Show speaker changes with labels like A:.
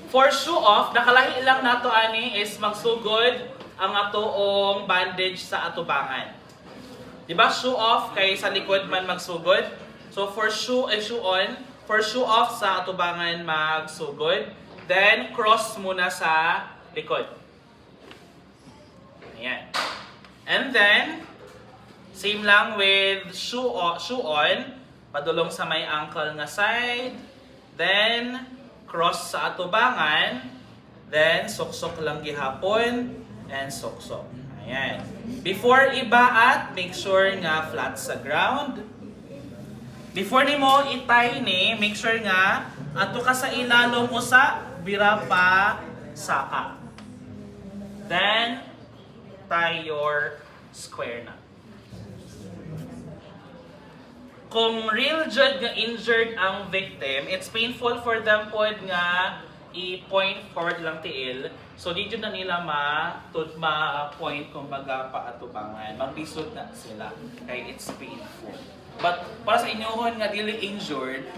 A: For shoe off, nakalahi lang nato ani is magsugod ang atoong bandage sa atubangan. Di ba shoe off kay sa likod man magsugod? So for shoe on, for shoe off sa atubangan magsugod, then cross muna sa likod. Ayan. And then same lang with shoe on, padulong sa may ankle nga side, then cross sa atubangan, then suksok lang gihapon, and suksok. Ayan. Before ibaat, make sure nga flat sa ground. Before nimo itay ni, make sure nga ato ka sa ilalom mo sa bira pa saka. Then tie your square na. Kung real jud nga injured ang victim, it's painful for them pod nga i-point forward lang tiil. So di jud na nila ma-point kumbaga pa atubangan. Magbisod na sila kay it's painful. But para sa inyohon nga dili injured,